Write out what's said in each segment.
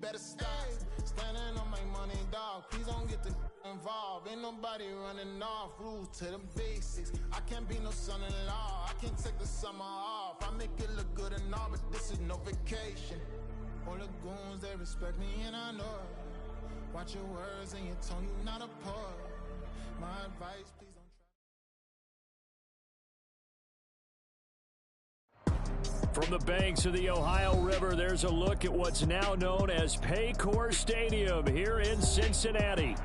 Better stay standing on my money, dog. Please don't get the involved. Ain't nobody running off. Rules to the basics. I can't be no son-in-law. I can't take the summer off. I make it look good and all, but this is no vacation. All the goons, they respect me and I know it. Watch your words and your tone, you not a poet. My advice, please don't try. From the banks of the Ohio River, there's a look at what's now known as Paycor Stadium here in Cincinnati.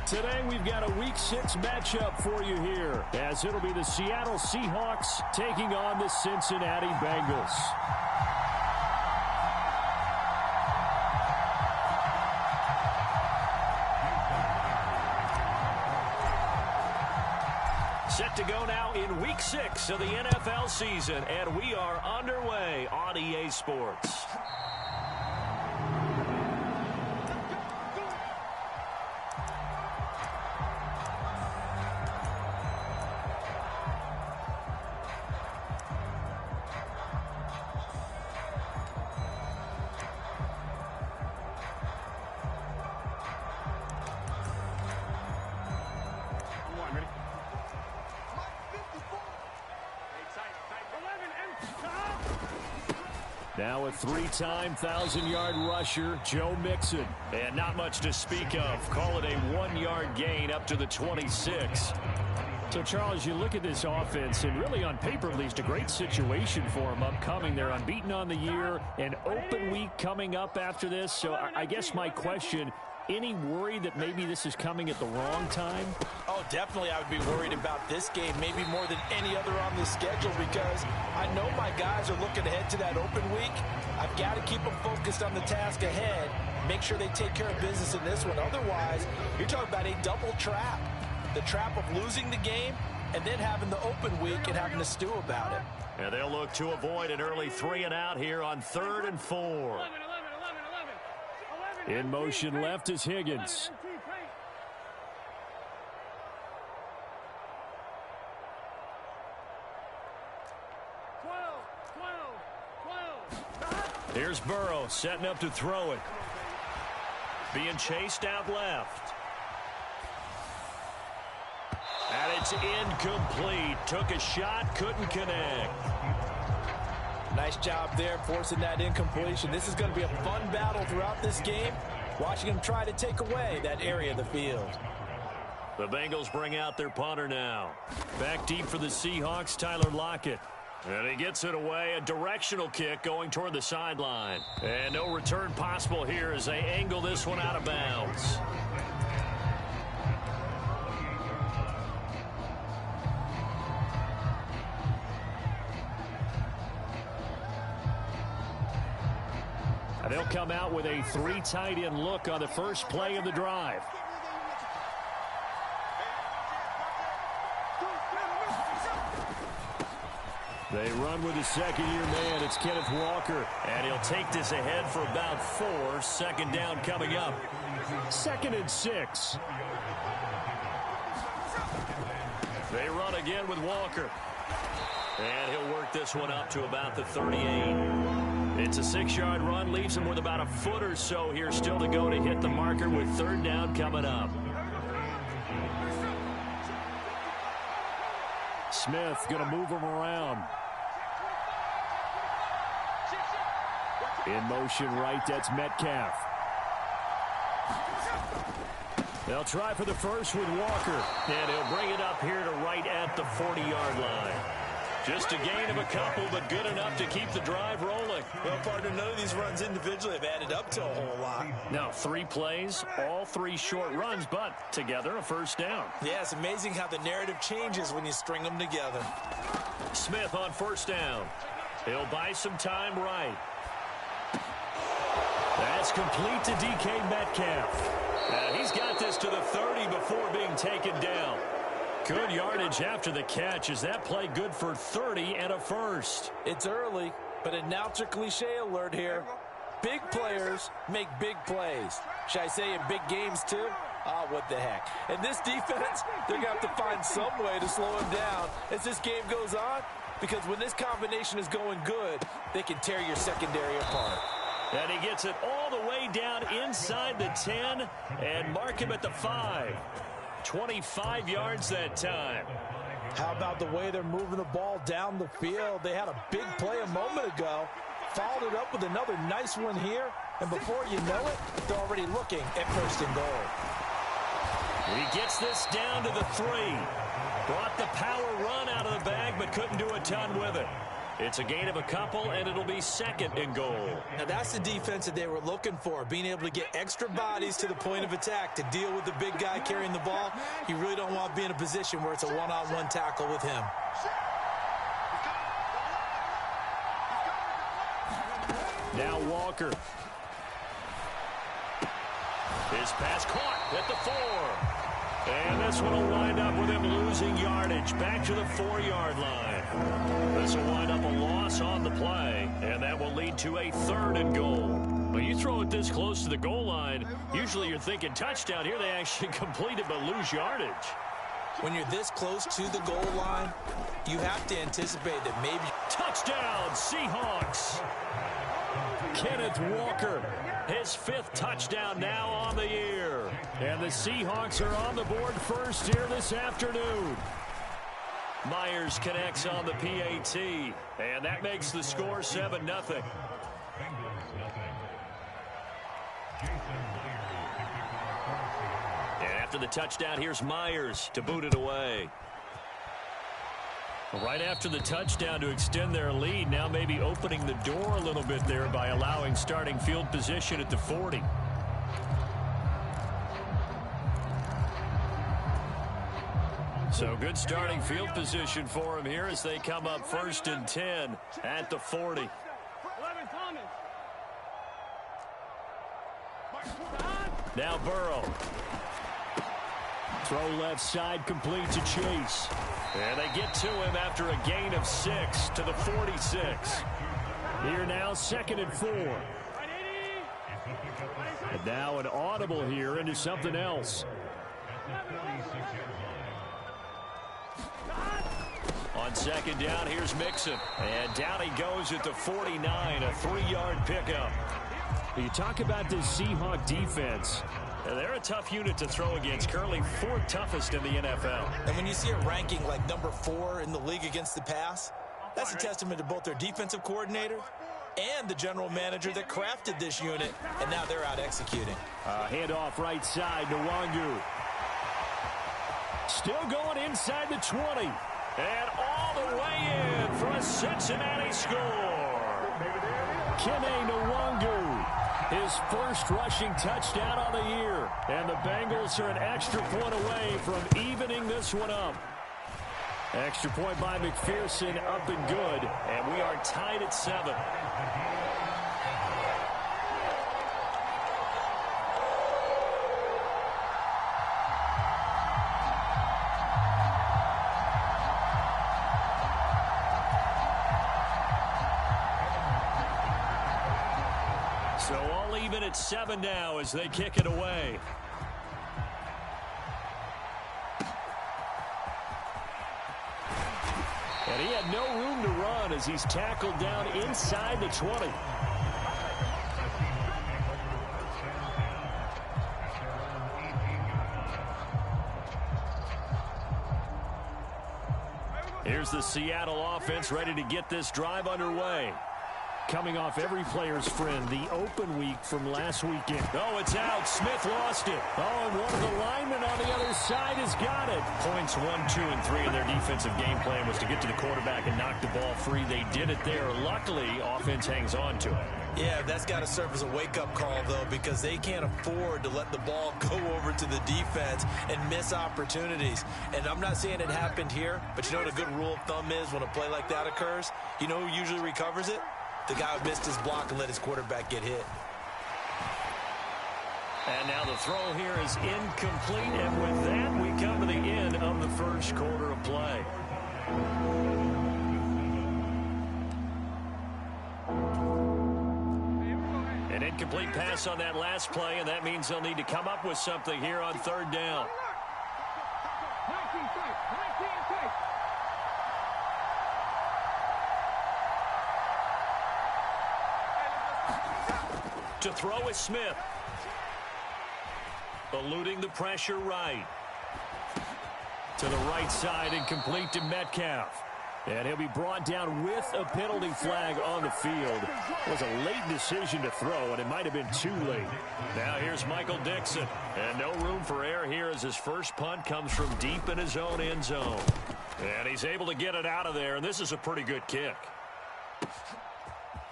Today, we've got a Week 6 matchup for you here, as it'll be the Seattle Seahawks taking on the Cincinnati Bengals. Set to go now in Week 6 of the NFL season, and we are underway on EA Sports. Now a three-time 1,000-yard rusher, Joe Mixon. And not much to speak of. Call it a 1-yard gain up to the 26. So, Charles, you look at this offense, and really on paper, at least, a great situation for them upcoming. They're unbeaten on the year, an open week coming up after this. So I guess my question, any worry that maybe this is coming at the wrong time? Oh, definitely I would be worried about this game, maybe more than any other on this schedule, because I know my guys are looking ahead to that open week. I've got to keep them focused on the task ahead, make sure they take care of business in this one. Otherwise, you're talking about a double trap. The trap of losing the game and then having the open week and having to stew about it. And they'll look to avoid an early 3-and-out here on 3rd and 4. In motion left is Higgins. Here's Burrow setting up to throw it. Being chased out left. And it's incomplete. Took a shot, couldn't connect. Nice job there forcing that incompletion. This is going to be a fun battle throughout this game, watching him try to take away that area of the field. The Bengals bring out their punter now. Back deep for the Seahawks, Tyler Lockett. And he gets it away, a directional kick going toward the sideline. And no return possible here as they angle this one out of bounds. They'll come out with a 3 tight end look on the first play of the drive. They run with the second-year man. It's Kenneth Walker. And he'll take this ahead for about 4. 2nd down coming up. 2nd and 6. They run again with Walker. And he'll work this one up to about the 38. It's a 6-yard run, leaves him with about a foot or so here still to go to hit the marker with 3rd down coming up. Smith going to move him around. In motion right, that's Metcalf. They'll try for the first with Walker. And he'll bring it up here to right at the 40-yard line. Just a gain of a couple, but good enough to keep the drive rolling. Well, partner, none of these runs individually have added up to a whole lot. Now, 3 plays, all 3 short runs, but together a 1st down. Yeah, it's amazing how the narrative changes when you string them together. Smith on 1st down. He'll buy some time right. That's complete to DK Metcalf. He's got this to the 30 before being taken down. Good yardage after the catch. Is that play good for 30 and a 1st? It's early, but announcer cliche alert here. Big players make big plays. Should I say in big games too? Ah, what the heck. And this defense, they're going to have to find some way to slow him down as this game goes on, because when this combination is going good, they can tear your secondary apart. And he gets it all the way play down inside the 10 and mark him at the 5. 25 yards that time. How about the way they're moving the ball down the field? They had a big play a moment ago, followed it up with another nice one here, and before you know it, they're already looking at 1st and goal. He gets this down to the 3. Brought the power run out of the bag, but couldn't do a ton with it. It's a gain of a couple, and it'll be 2nd and goal. Now, that's the defense that they were looking for, being able to get extra bodies to the point of attack to deal with the big guy carrying the ball. You really don't want to be in a position where it's a one-on-one tackle with him. Now Walker. His pass caught at the 4. And this one will wind up with him losing yardage back to the 4-yard line. This will wind up a loss on the play, and that will lead to a 3rd and goal. When you throw it this close to the goal line, usually you're thinking touchdown. Here they actually complete it but lose yardage. When you're this close to the goal line, you have to anticipate that maybe... Touchdown, Seahawks! Kenneth Walker, his 5th touchdown now on the year. And the Seahawks are on the board first here this afternoon. Myers connects on the PAT, and that makes the score 7-0. And after the touchdown, here's Myers to boot it away. Right after the touchdown to extend their lead, now maybe opening the door a little bit there by allowing starting field position at the 40. So good starting field position for him here as they come up 1st and 10 at the 40. Now Burrow. Throw left side complete to Chase. And they get to him after a gain of 6 to the 46. Here now 2nd and 4. And now an audible here into something else. On 2nd down, here's Mixon. And down he goes at the 49, a 3-yard pickup. You talk about this Seahawk defense. They're a tough unit to throw against, currently 4th toughest in the NFL. And when you see it ranking like number 4 in the league against the pass, that's a testament to both their defensive coordinator and the general manager that crafted this unit, and now they're out executing. Handoff right side to Wangu. Still going inside the 20. And all the way in for a Cincinnati score. Kene Nwangu, his 1st rushing touchdown on the year. And the Bengals are an extra point away from evening this one up. Extra point by McPherson, up and good. And we are tied at 7. So all even at 7 now as they kick it away. And he had no room to run as he's tackled down inside the 20. Here's the Seattle offense ready to get this drive underway. Coming off every player's friend, the open week from last weekend. Oh, it's out. Smith lost it. Oh, and one of the linemen on the other side has got it. Points 1, 2, and 3 in their defensive game plan was to get to the quarterback and knock the ball free. They did it there. Luckily, offense hangs on to it. Yeah, that's got to serve as a wake-up call, though, because they can't afford to let the ball go over to the defense and miss opportunities. And I'm not saying it happened here, but you know what a good rule of thumb is when a play like that occurs? You know who usually recovers it? The guy who missed his block and let his quarterback get hit. And now the throw here is incomplete, and with that, we come to the end of the first quarter of play. An incomplete pass on that last play, and that means they'll need to come up with something here on 3rd down. To throw is Smith. Eluding the pressure right. To the right side and complete to Metcalf. And he'll be brought down with a penalty flag on the field. It was a late decision to throw, and it might have been too late. Now here's Michael Dixon. And no room for error here as his first punt comes from deep in his own end zone. And he's able to get it out of there, and this is a pretty good kick.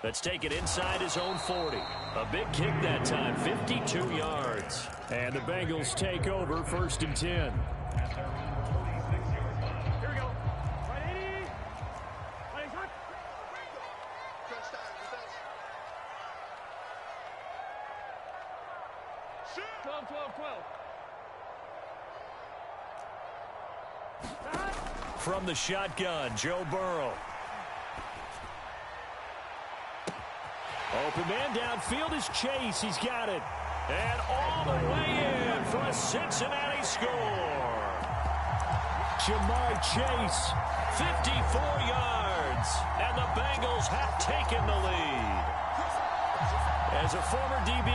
Let's take it inside his own 40. A big kick that time, 52 yards. And the Bengals take over 1st and 10. From the shotgun, Joe Burrow. Open man downfield is Chase. He's got it. And all the way in for a Cincinnati score. Jamar Chase, 54 yards. And the Bengals have taken the lead. As a former DB,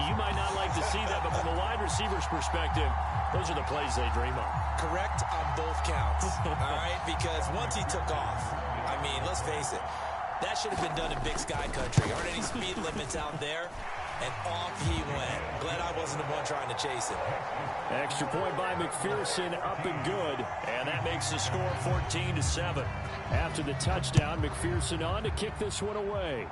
you might not like to see that, but from a wide receiver's perspective, those are the plays they dream of. Correct on both counts, all right? Because once he took off, I mean, let's face it, that should have been done in Big Sky country. Aren't any speed limits out there? And off he went. Glad I wasn't the one trying to chase it. Extra point by McPherson, up and good. And that makes the score 14-7. After the touchdown, McPherson on to kick this one away.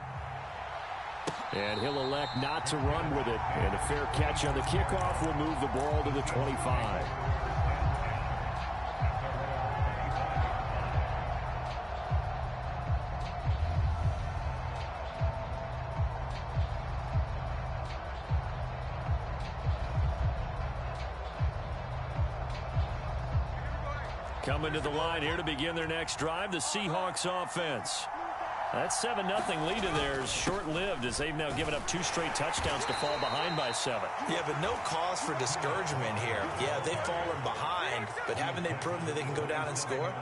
And he'll elect not to run with it. And a fair catch on the kickoff will move the ball to the 25. Coming to the line here to begin their next drive, the Seahawks offense. That 7-0 lead of theirs short-lived as they've now given up 2 straight touchdowns to fall behind by 7. Yeah, but no cause for discouragement here. Yeah, they've fallen behind, but haven't they proven that they can go down and score?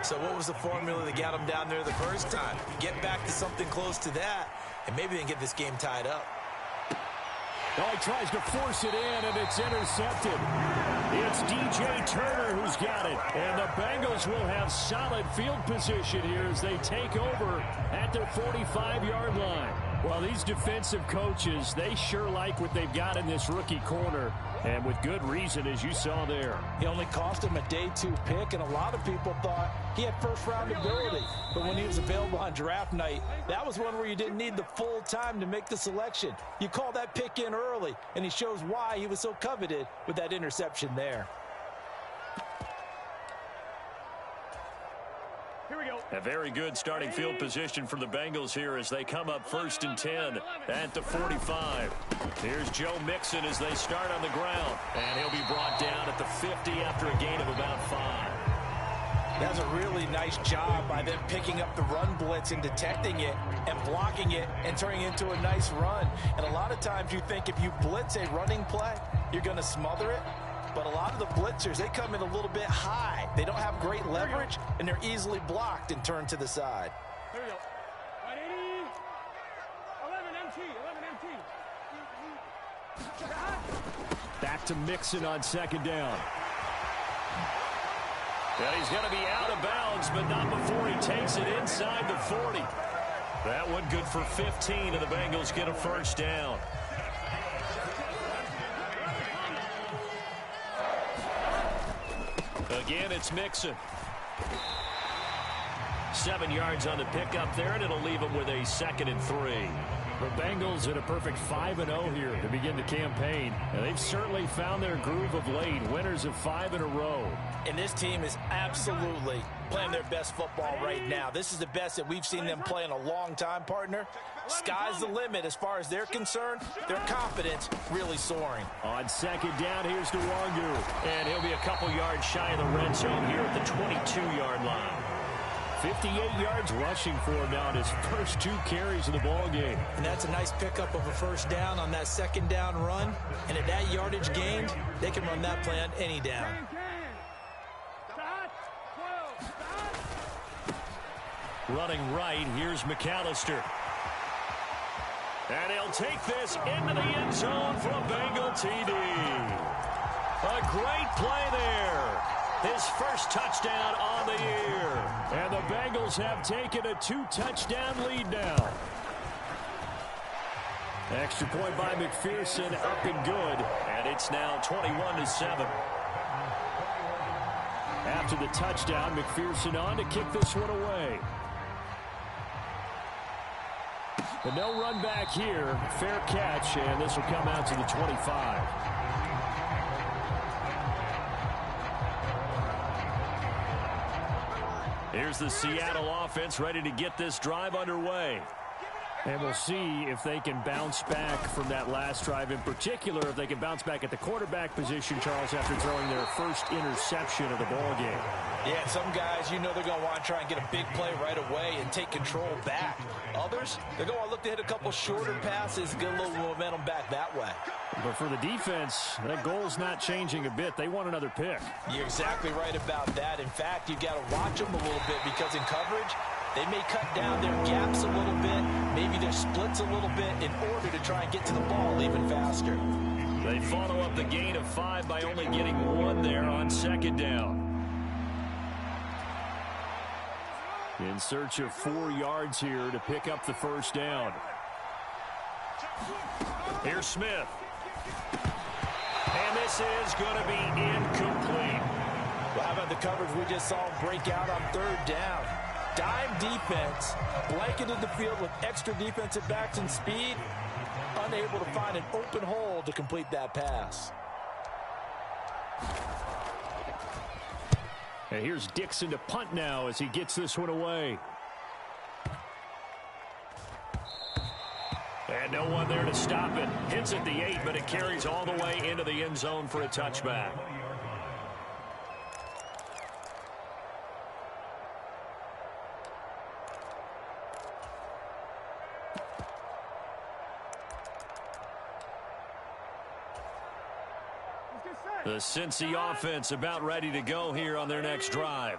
So what was the formula that got them down there the first time? Get back to something close to that, and maybe they can get this game tied up. Oh, he tries to force it in, and it's intercepted. It's DJ Turner who's got it. And the Bengals will have solid field position here as they take over at their 45-yard line. Well, these defensive coaches, they sure like what they've got in this rookie corner, and with good reason, as you saw there. He only cost him a day 2 pick, and a lot of people thought he had first-round ability. But when he was available on draft night, that was one where you didn't need the full time to make the selection. You call that pick in early, and he shows why he was so coveted with that interception there. Here we go. A very good starting field position for the Bengals here as they come up 1st and 10 at the 45. Here's Joe Mixon as they start on the ground. And he'll be brought down at the 50 after a gain of about 5. That's a really nice job by them picking up the run blitz and detecting it and blocking it and turning it into a nice run. And a lot of times you think if you blitz a running play, you're going to smother it. But a lot of the blitzers, they come in a little bit high. They don't have great leverage, and they're easily blocked and turned to the side. Here we go. 180. 11 MT. Back to Mixon on 2nd down. And he's going to be out of bounds, but not before he takes it inside the 40. That one good for 15, and the Bengals get a 1st down. Again, it's Mixon. 7 yards on the pickup there, and it'll leave him with a 2nd and 3. The Bengals in a perfect 5-0 here to begin the campaign. And they've certainly found their groove of late, winners of 5 in a row. And this team is absolutely playing their best football right now. This is the best that we've seen them play in a long time, partner. Sky's the limit as far as they're concerned. Their confidence really soaring. On 2nd down, here's Nwangu. And he'll be a couple yards shy of the red zone here at the 22-yard line. 58 yards rushing for him now in his first 2 carries of the ball game. And that's a nice pickup of a 1st down on that 2nd down run. And at that yardage gained, they can run that play on any down. Running right, here's McAllister. And he'll take this into the end zone for a Bengal TD. A great play there. His first touchdown on the year. And the Bengals have taken a 2-touchdown lead now. Extra point by McPherson, up and good. And it's now 21-7. After the touchdown, McPherson on to kick this one away. But no run back here. Fair catch, and this will come out to the 25. Here's the Seattle offense ready to get this drive underway. And we'll see if they can bounce back from that last drive, in particular if they can bounce back at the quarterback position, Charles, after throwing their first interception of the ballgame. Yeah, some guys, you know they're going to want to try and get a big play right away and take control back. Others, they're going to look to hit a couple shorter passes, get a little momentum back that way. But for the defense, that goal's not changing a bit. They want another pick. You're exactly right about that. In fact, you've got to watch them a little bit because in coverage, they may cut down their gaps a little bit, maybe their splits a little bit in order to try and get to the ball even faster. They follow up the gain of 5 by only getting 1 there on second down. In search of 4 yards here to pick up the first down. Here's Smith. And this is going to be incomplete. Well, how about the coverage we just saw break out on third down? Dime defense, blanketed the field with extra defensive backs and speed, unable to find an open hole to complete that pass. And here's Dixon to punt now as he gets this one away. And no one there to stop it. Hits at the 8, but it carries all the way into the end zone for a touchback. The Cincy offense about ready to go here on their next drive.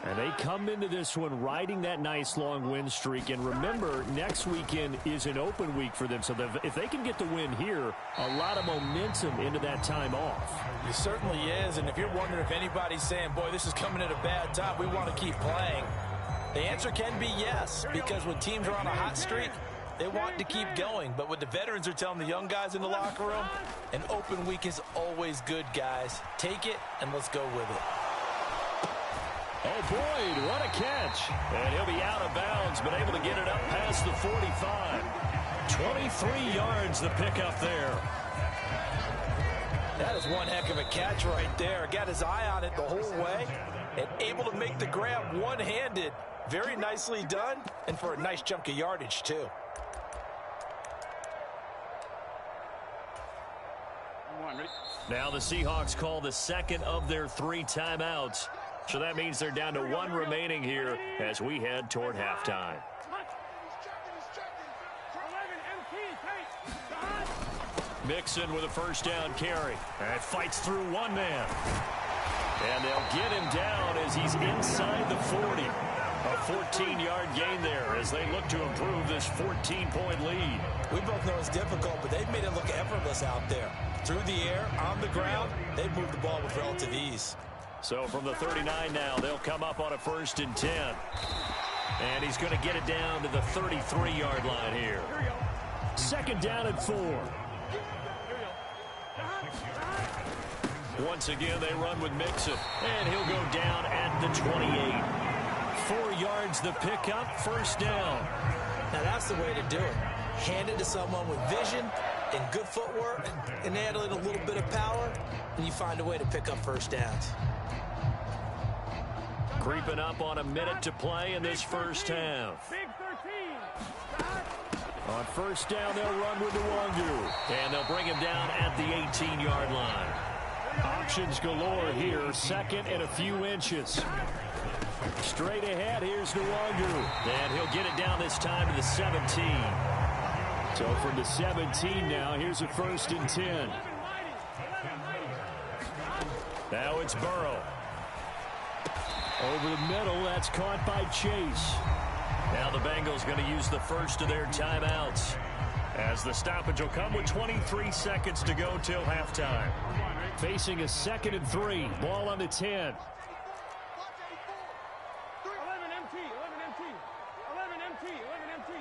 And they come into this one riding that nice long win streak. And remember, next weekend is an open week for them. So if they can get the win here, a lot of momentum into that time off. It certainly is. And if you're wondering if anybody's saying, boy, this is coming at a bad time, we want to keep playing, the answer can be yes. Because when teams are on a hot streak, they want to keep going. But what the veterans are telling the young guys in the locker room, an open week is always good, guys. Take it, and let's go with it. Oh, Boyd, what a catch. And he'll be out of bounds, but able to get it up past the 45. 23 yards the pickup there. That is one heck of a catch right there. Got his eye on it the whole way and able to make the grab one-handed. Very nicely done, and for a nice chunk of yardage, too. Now the Seahawks call the second of their 3 timeouts. So that means they're down to 1 remaining here as we head toward halftime. Mixon with a first down carry. And fights through 1 man. And they'll get him down as he's inside the 40. A 14-yard gain there as they look to improve this 14-point lead. We both know it's difficult, but they've made it look effortless out there. Through the air, on the ground, they've moved the ball with relative ease. So from the 39 now, they'll come up on a 1st and 10. And he's going to get it down to the 33-yard line here. 2nd down and 4. Once again, they run with Mixon. And he'll go down at the 28. 4 yards the pickup, 1st down. Now that's the way to do it. Hand it to someone with vision and good footwork and add in a little bit of power, and you find a way to pick up 1st downs. Creeping up on a minute to play in this first half. On 1st down, they'll run with Nwangu. And they'll bring him down at the 18-yard line. Options galore here. 2nd and a few inches. Straight ahead, here's Nwangu. And he'll get it down this time to the 17. So from the 17 now, here's a 1st and 10. Now it's Burrow. Over the middle, that's caught by Chase. Now the Bengals going to use the first of their timeouts. as the stoppage will come with 23 seconds to go till halftime. Facing a 2nd and 3. Ball on the 10. 11 MT, 11 MT, 11 MT.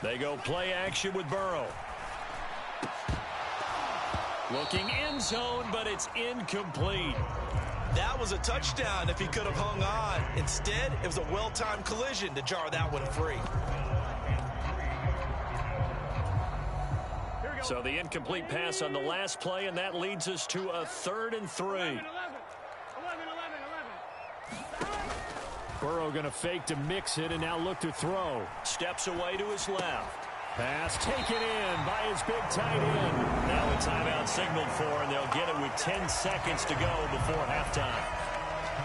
They go play action with Burrow. Looking end zone, but it's incomplete. That was a touchdown if he could have hung on. Instead, it was a well-timed collision to jar that one free. So the incomplete pass on the last play, and that leads us to a 3rd and 3. 11. Burrow going to fake to mix it and now look to throw. Steps away to his left. Pass taken in by his big tight end. Now a timeout signaled for, and they'll get it with 10 seconds to go before halftime.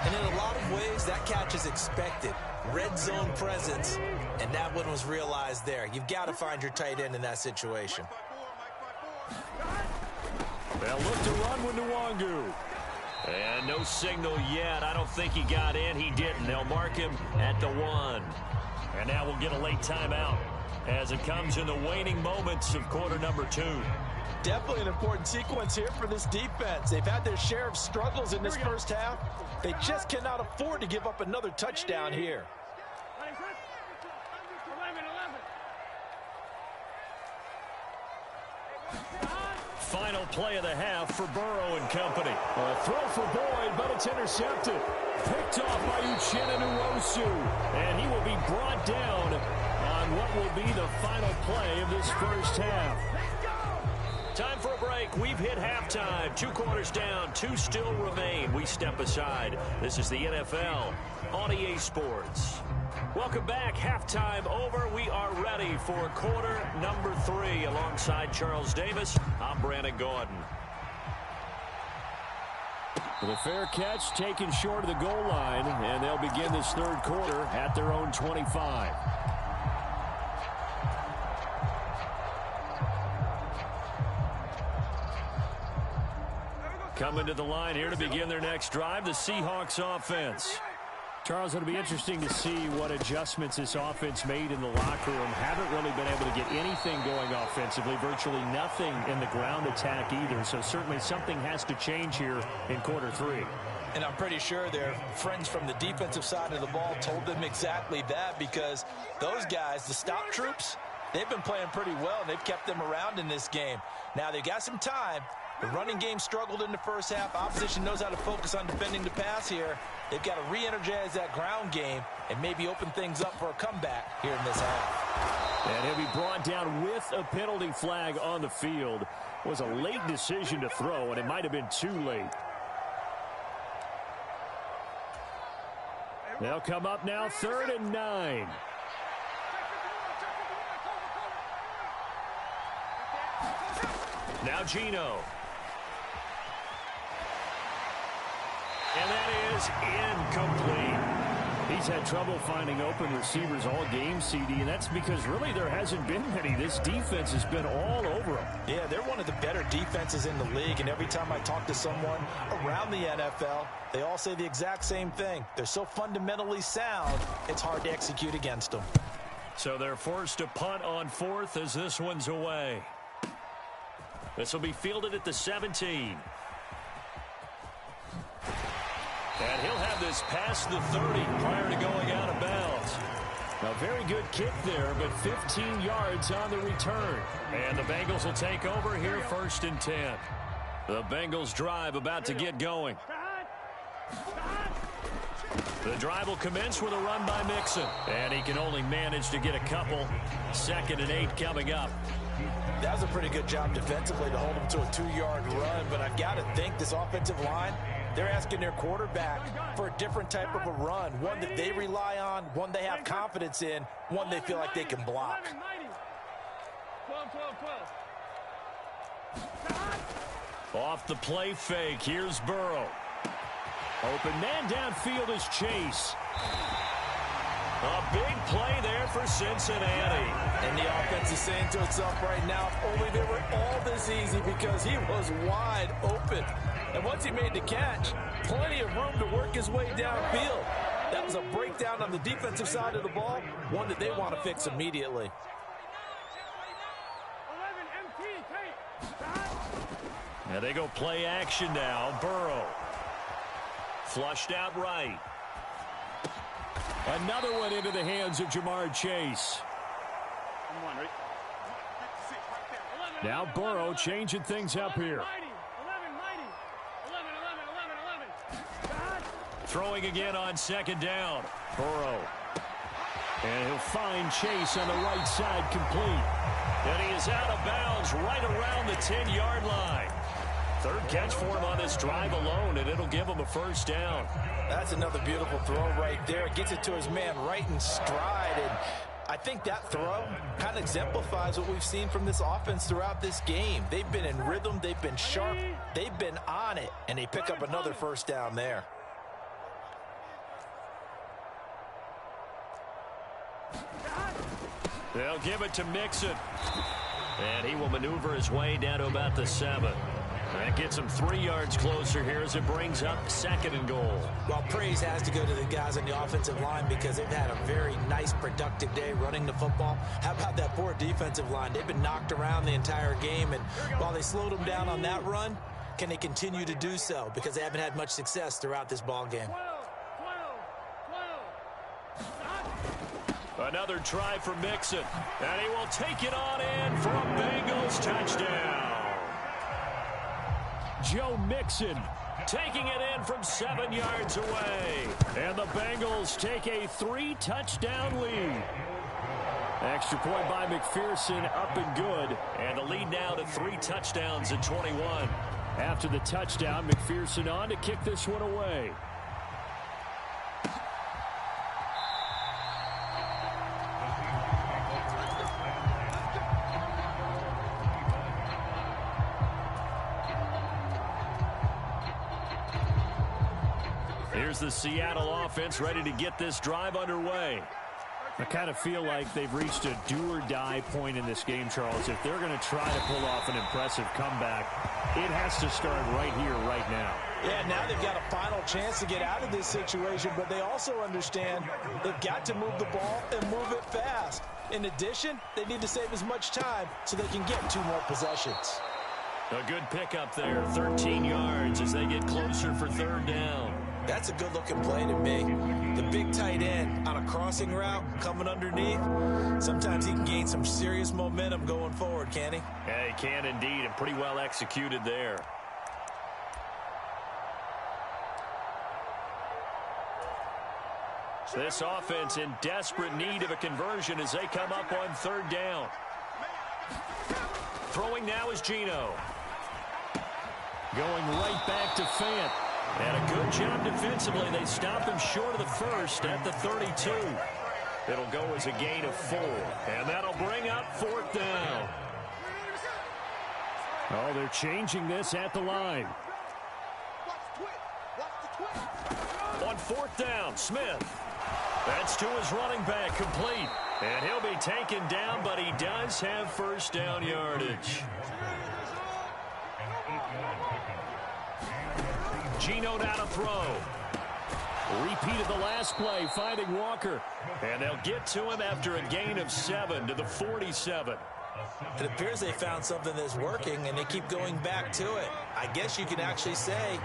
And in a lot of ways, that catch is expected. Red zone presence, and that one was realized there. You've got to find your tight end in that situation. They'll look to run with Nwangu. And no signal yet. I don't think he got in. He didn't. They'll mark him at the 1. And now we'll get a late timeout as it comes in the waning moments of quarter number 2. Definitely an important sequence here for this defense. They've had their share of struggles in this first half. They just cannot afford to give up another touchdown here. 11. Final play of the half for Burrow and company. A throw for Boyd, but it's intercepted. Picked off by Uchenna Nwosu. And he will be brought down on what will be the final play of this first half. Time for a break. We've hit halftime. 2 quarters down. 2 still remain. We step aside. This is the NFL on EA Sports. Welcome back. Halftime over. We are ready for quarter number 3. Alongside Charles Davis, I'm Brandon Gordon. The fair catch taken short of the goal line, and they'll begin this third quarter at their own 25. Coming to the line here to begin their next drive, the Seahawks offense. Charles, it'll be interesting to see what adjustments this offense made in the locker room. Haven't really been able to get anything going offensively, virtually nothing in the ground attack either. So certainly something has to change here in quarter 3. And I'm pretty sure their friends from the defensive side of the ball told them exactly that, because those guys, the stop troops, they've been playing pretty well, and they've kept them around in this game. Now, they've got some time. The running game struggled in the first half. Opposition knows how to focus on defending the pass here. They've got to re-energize that ground game and maybe open things up for a comeback here in this half. And he'll be brought down with a penalty flag on the field. It was a late decision to throw, and it might have been too late. They'll come up now, 3rd and 9. Now Gino. And that is incomplete. He's had trouble finding open receivers all game, CD, and that's because really there hasn't been many. This defense has been all over them. Yeah, they're one of the better defenses in the league, and every time I talk to someone around the NFL, they all say the exact same thing. They're so fundamentally sound, it's hard to execute against them. So they're forced to punt on 4th as this one's away. This will be fielded at the 17. And he'll have this past the 30 prior to going out of bounds. A very good kick there, but 15 yards on the return. And the Bengals will take over here 1st and 10. The Bengals drive about to get going. The drive will commence with a run by Mixon. And he can only manage to get a couple. 2nd and 8 coming up. That was a pretty good job defensively to hold him to a 2-yard run, but I've got to think this offensive line, they're asking their quarterback for a different type of a run, one that they rely on, one they have confidence in, one they feel like they can block. 12. Off the play fake, here's Burrow. Open man downfield is Chase. A big play there for Cincinnati. And the offense is saying to itself right now, if only they were all this easy, because he was wide open. And once he made the catch, plenty of room to work his way downfield. That was a breakdown on the defensive side of the ball, one that they want to fix immediately. And they go play action now. Burrow. Flushed out right. Another one into the hands of Jamar Chase. Now Burrow changing things up here. Throwing again on second down. Burrow. And he'll find Chase on the right side complete. And he is out of bounds right around the 10-yard line. Third catch for him on this drive alone, and it'll give him a first down. That's another beautiful throw right there. Gets it to his man right in stride. And I think that throw kind of exemplifies what we've seen from this offense throughout this game. They've been in rhythm. They've been sharp. They've been on it. And they pick up another first down there. They'll give it to Mixon. And he will maneuver his way down to about the 7. That gets him 3 yards closer here as it brings up 2nd and goal. Well, praise has to go to the guys on the offensive line because they've had a very nice, productive day running the football. How about that poor defensive line? They've been knocked around the entire game, and while they slowed them down on that run, can they continue to do so? Because they haven't had much success throughout this ball game. Another try for Mixon, and he will take it on in for a Bengals touchdown. Joe Mixon taking it in from 7 yards away. And the Bengals take a 3-touchdown lead. Extra point by McPherson, up and good. And the lead now to 3 touchdowns at 21. After the touchdown, McPherson on to kick this one away. Here's the Seattle offense ready to get this drive underway. I kind of feel like they've reached a do-or-die point in this game, Charles. If they're going to try to pull off an impressive comeback, it has to start right here, right now. Yeah, now they've got a final chance to get out of this situation, but they also understand they've got to move the ball and move it fast. In addition, they need to save as much time so they can get 2 more possessions. A good pickup there, 13 yards as they get closer for 3rd down. That's a good-looking play to me. The big tight end on a crossing route coming underneath. Sometimes he can gain some serious momentum going forward, can't he? Yeah, he can indeed, and pretty well executed there. This offense in desperate need of a conversion as they come up on 3rd down. Throwing now is Geno. Going right back to Fant. And a good job defensively. They stop him short of the first at the 32. It'll go as a gain of 4. And that'll bring up 4th down. Oh, they're changing this at the line. On 4th down, Smith. That's to his running back, complete. And he'll be taken down, but he does have first down yardage. Geno now to throw. Repeat of the last play, finding Walker. And they'll get to him after a gain of 7 to the 47. It appears they found something that's working, and they keep going back to it. I guess you can actually say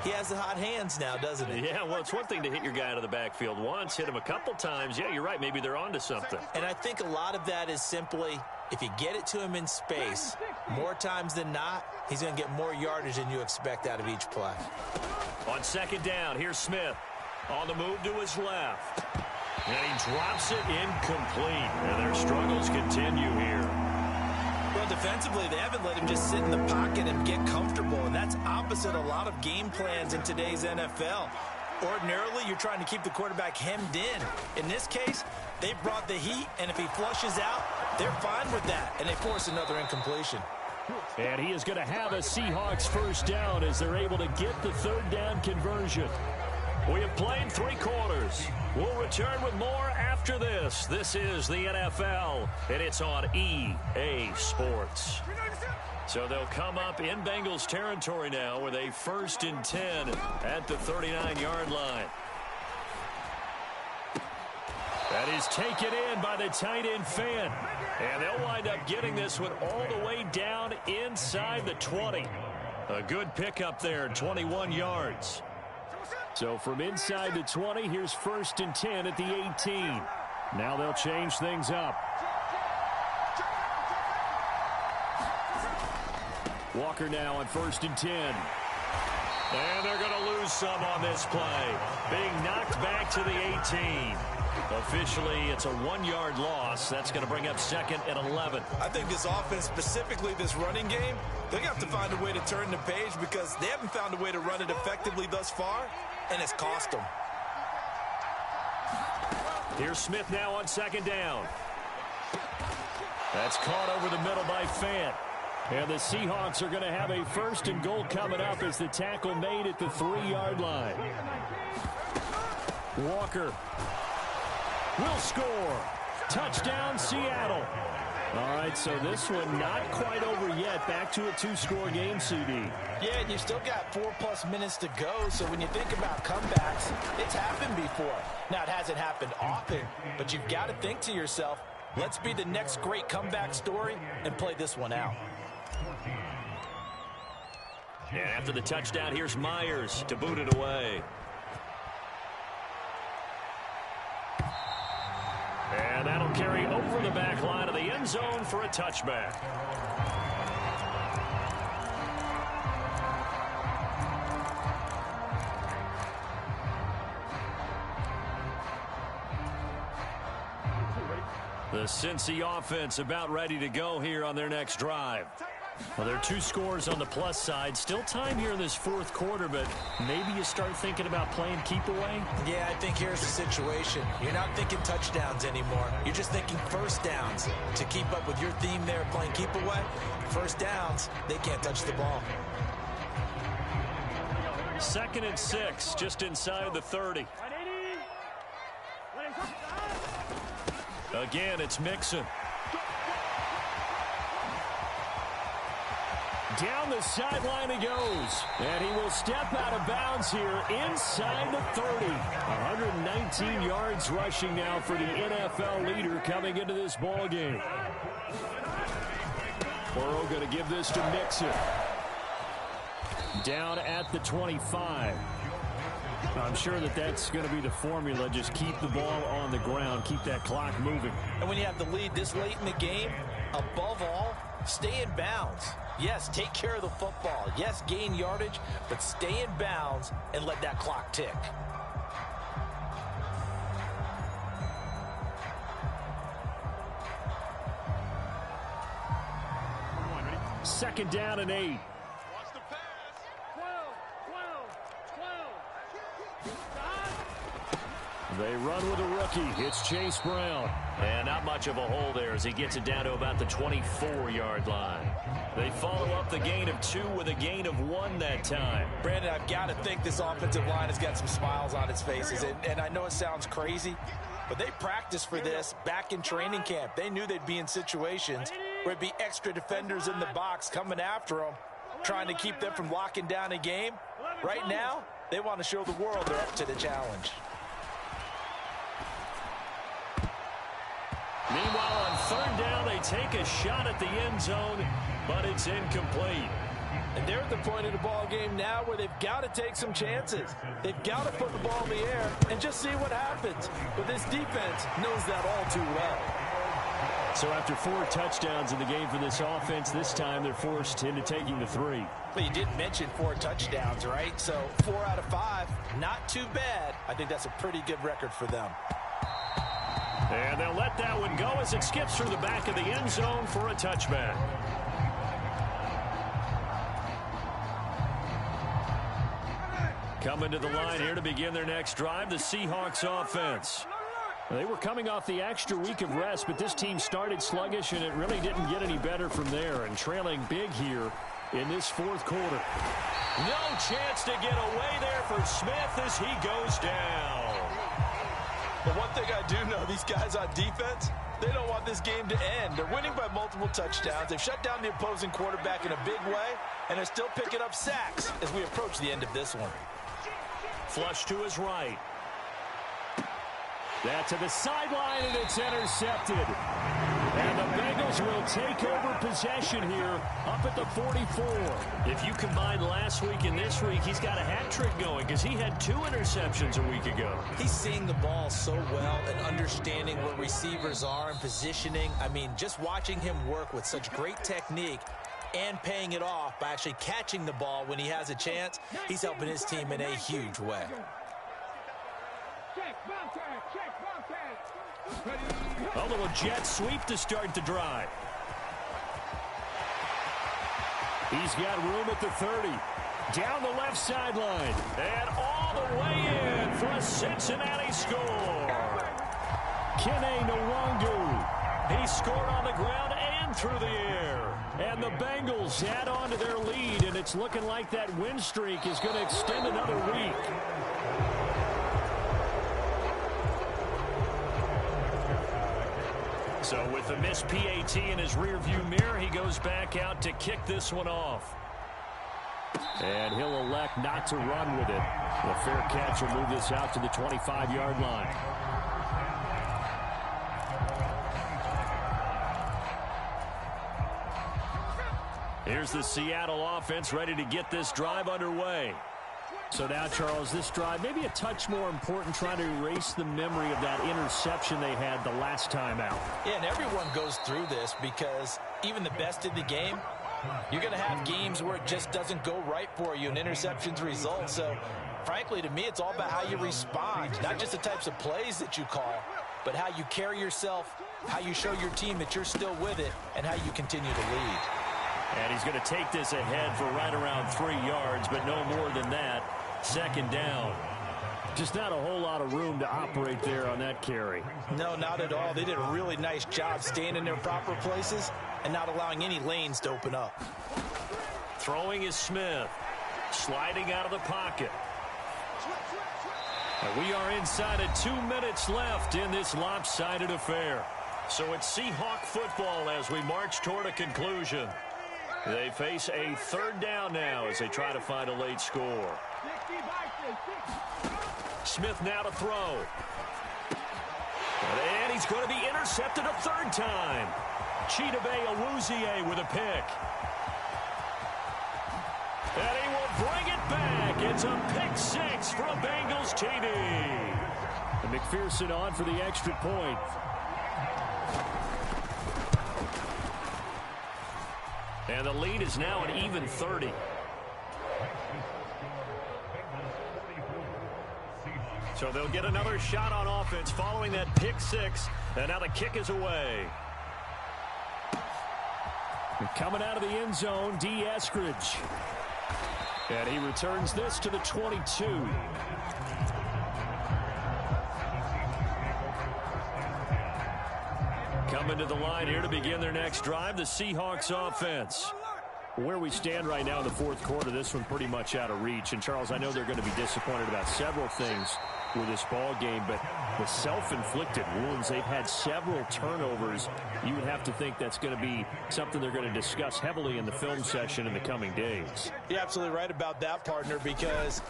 he has the hot hands now, doesn't he? Yeah, well, it's one thing to hit your guy out of the backfield once, hit him a couple times. Yeah, you're right. Maybe they're onto something. And I think a lot of that is simply if you get it to him in space, more times than not, he's going to get more yardage than you expect out of each play. On 2nd down, here's Smith. On the move to his left. And he drops it incomplete. And their struggles continue here. Well, defensively, they haven't let him just sit in the pocket and get comfortable, and that's opposite a lot of game plans in today's NFL. Ordinarily, you're trying to keep the quarterback hemmed in. In this case, they brought the heat, and if he flushes out, they're fine with that, and they force another incompletion. And he is going to have a Seahawks first down as they're able to get the 3rd down conversion. We have played 3 quarters. We'll return with more after this. This is the NFL, and it's on EA Sports. So they'll come up in Bengals territory now with a 1st and 10 at the 39-yard line. That is taken in by the tight end Fant. And they'll wind up getting this one all the way down inside the 20. A good pickup there, 21 yards. So from inside the 20, here's 1st and 10 at the 18. Now they'll change things up. Walker now on 1st and 10. And they're going to lose some on this play. Being knocked back to the 18. Officially, it's a 1-yard loss. That's going to bring up 2nd and 11. I think this offense, specifically this running game, they're going to have to find a way to turn the page because they haven't found a way to run it effectively thus far, and it's cost them. Here's Smith now on 2nd down. That's caught over the middle by Fant. And the Seahawks are going to have a 1st and goal coming up as the tackle made at the 3-yard line. Walker will score. Touchdown, Seattle. All right, so this one not quite over yet. Back to a 2-score game, CD. Yeah, and you've still got 4+ minutes to go, so when you think about comebacks, it's happened before. Now, it hasn't happened often, but you've got to think to yourself, let's be the next great comeback story and play this one out. And after the touchdown, here's Myers to boot it away. And that'll carry over the back line of the end zone for a touchback. The Cincy offense about ready to go here on their next drive. Well, there are 2 scores on the plus side. Still time here in this 4th quarter, but maybe you start thinking about playing keep away? Yeah, I think here's the situation. You're not thinking touchdowns anymore. You're just thinking 1st downs. To keep up with your theme there, playing keep away, 1st downs, they can't touch the ball. 2nd and 6, just inside the 30. Again, it's Mixon. Down the sideline he goes. And he will step out of bounds here inside the 30. 119 yards rushing now for the NFL leader coming into this ball game. Burrow going to give this to Mixon. Down at the 25. I'm sure that that's going to be the formula. Just keep the ball on the ground. Keep that clock moving. And when you have the lead this late in the game, above all, stay in bounds. Yes, take care of the football. Yes, gain yardage, but stay in bounds and let that clock tick. Second down and 8. Watch the pass. 12. They run with a rookie. It's Chase Brown. And not much of a hole there as he gets it down to about the 24-yard line. They follow up the gain of 2 with a gain of 1 that time. Brandon, I've got to think this offensive line has got some smiles on its faces. And I know it sounds crazy, but they practiced for this back in training camp. They knew they'd be in situations where it'd be extra defenders in the box coming after them, trying to keep them from locking down a game. Right now, they want to show the world they're up to the challenge. Meanwhile, on 3rd down, they take a shot at the end zone, but it's incomplete. And they're at the point of the ball game now where they've got to take some chances. They've got to put the ball in the air and just see what happens. But this defense knows that all too well. So after 4 touchdowns in the game for this offense, this time they're forced into taking the 3. Well, you did mention 4 touchdowns, right? So 4 out of 5, not too bad. I think that's a pretty good record for them. And they'll let that one go as it skips through the back of the end zone for a touchback. Coming to the line here to begin their next drive, the Seahawks offense. They were coming off the extra week of rest, but this team started sluggish, and it really didn't get any better from there. And trailing big here in this 4th quarter. No chance to get away there for Smith as he goes down. But one thing I do know, these guys on defense, they don't want this game to end. They're winning by multiple touchdowns. They've shut down the opposing quarterback in a big way, and they're still picking up sacks as we approach the end of this one. Flush to his right. That to the sideline, and it's intercepted. And the Bengals Bengals will take over possession here up at the 44. If you combine last week and this week, he's got a hat trick going because he had 2 interceptions a week ago. He's seeing the ball so well and understanding where receivers are and positioning. I mean, just watching him work with such great technique and paying it off by actually catching the ball when he has a chance, he's helping his team in a huge way. A little jet sweep to start the drive. He's got room at the 30. Down the left sideline. And all the way in for a Cincinnati score. Kene Nwangu. He scored on the ground and through the air. And the Bengals add on to their lead, and it's looking like that win streak is going to extend another week. So with the missed PAT in his rearview mirror, he goes back out to kick this one off. And he'll elect not to run with it. The fair catch will move this out to the 25-yard line. Here's the Seattle offense ready to get this drive underway. So now, Charles, this drive maybe a touch more important, trying to erase the memory of that interception they had the last time out. Yeah, and everyone goes through this because even the best in the game, you're going to have games where it just doesn't go right for you and interceptions result. So, frankly, to me, it's all about how you respond, not just the types of plays that you call, but how you carry yourself, how you show your team that you're still with it, and how you continue to lead. And he's going to take this ahead for right around 3 yards, but no more than that. Second down. Just not a whole lot of room to operate there on that carry. No, not at all. They did a really nice job staying in their proper places and not allowing any lanes to open up. Throwing is Smith. Sliding out of the pocket. And we are inside of 2 minutes left in this lopsided affair. So it's Seahawk football as we march toward a conclusion. They face a third down now as they try to find a late score. Smith now to throw. And he's going to be intercepted a third time. Chidobe Awuzie with a pick. And he will bring it back. It's a pick six for a Bengals TD. And McPherson on for the extra point. And the lead is now an even 30. So they'll get another shot on offense following that pick six. And now the kick is away. And coming out of the end zone, D. Eskridge. And he returns this to the 22. Coming to the line here to begin their next drive, the Seahawks offense. Where we stand right now in the fourth quarter, this one pretty much out of reach. And, Charles, I know they're going to be disappointed about several things with this ball game, but the self-inflicted wounds, they've had several turnovers. You would have to think that's going to be something they're going to discuss heavily in the film session in the coming days. You're absolutely right about that, partner, because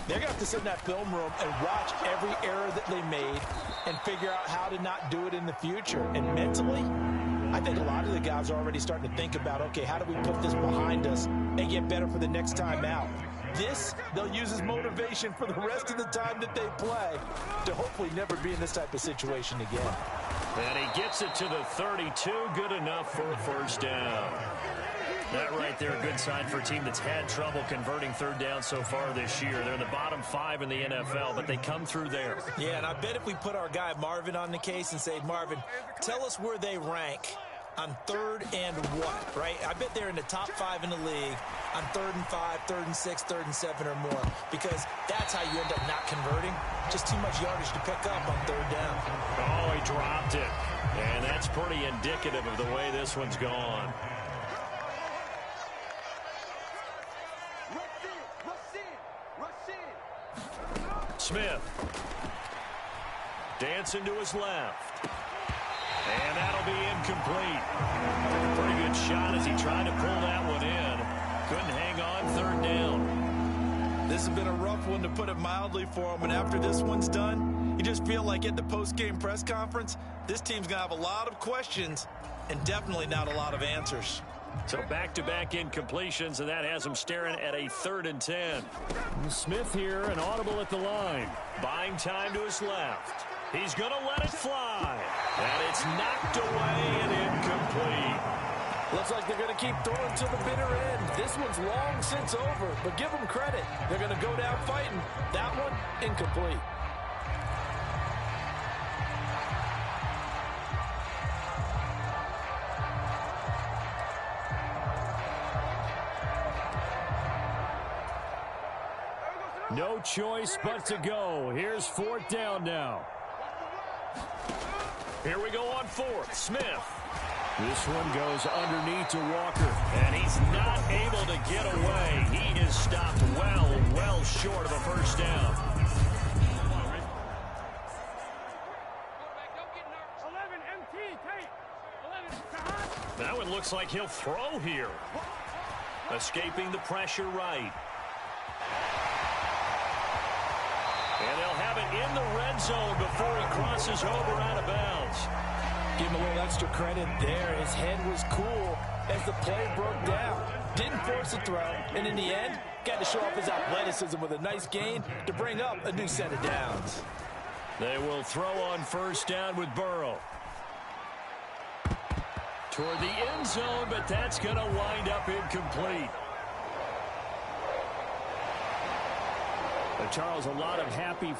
they're going to have to sit in that film room and watch every error that they made and figure out how to not do it in the future. And mentally, I think a lot of the guys are already starting to think about, okay, how do we put this behind us and get better for the next time out? This, they'll use as motivation for the rest of the time that they play to hopefully never be in this type of situation again. And he gets it to the 32. Good enough for a first down. That right there, a good sign for a team that's had trouble converting third down so far this year. They're in the bottom 5 in the NFL, but they come through there. Yeah, and I bet if we put our guy Marvin on the case and say, Marvin, tell us where they rank on third and what, right? I bet they're in the top 5 in the league on 3rd and 5, 3rd and 6, 3rd and 7 or more, because that's how you end up not converting. Just too much yardage to pick up on third down. Oh, he dropped it. And that's pretty indicative of the way this one's gone. Smith. Dancing to his left. And that'll be incomplete. A pretty good shot as he tried to pull that one in. Couldn't hang on third down. This has been a rough one, to put it mildly, for him. And after this one's done, you just feel like at the post-game press conference, this team's going to have a lot of questions and definitely not a lot of answers. So back-to-back incompletions, and that has him staring at a 3rd and 10. Smith here, an audible at the line. Buying time to his left. He's going to let it fly. And it's knocked away and incomplete. Looks like they're going to keep throwing to the bitter end. This one's long since over, but give them credit. They're going to go down fighting. That one, incomplete. No choice but to go. Here's 4th down now. Here we go on 4th. Smith. This one goes underneath to Walker. And he's not able to get away. He is stopped well short of a first down. That one looks like he'll throw here. Escaping the pressure right. And they'll have it in the red zone before he crosses over out of bounds. Give him a little extra credit there. His head was cool as the play broke down. Didn't force a throw, and in the end, got to show off his athleticism with a nice gain to bring up a new set of downs. They will throw on 1st down with Burrow. Toward the end zone, but that's going to wind up incomplete. Charles, a lot of happy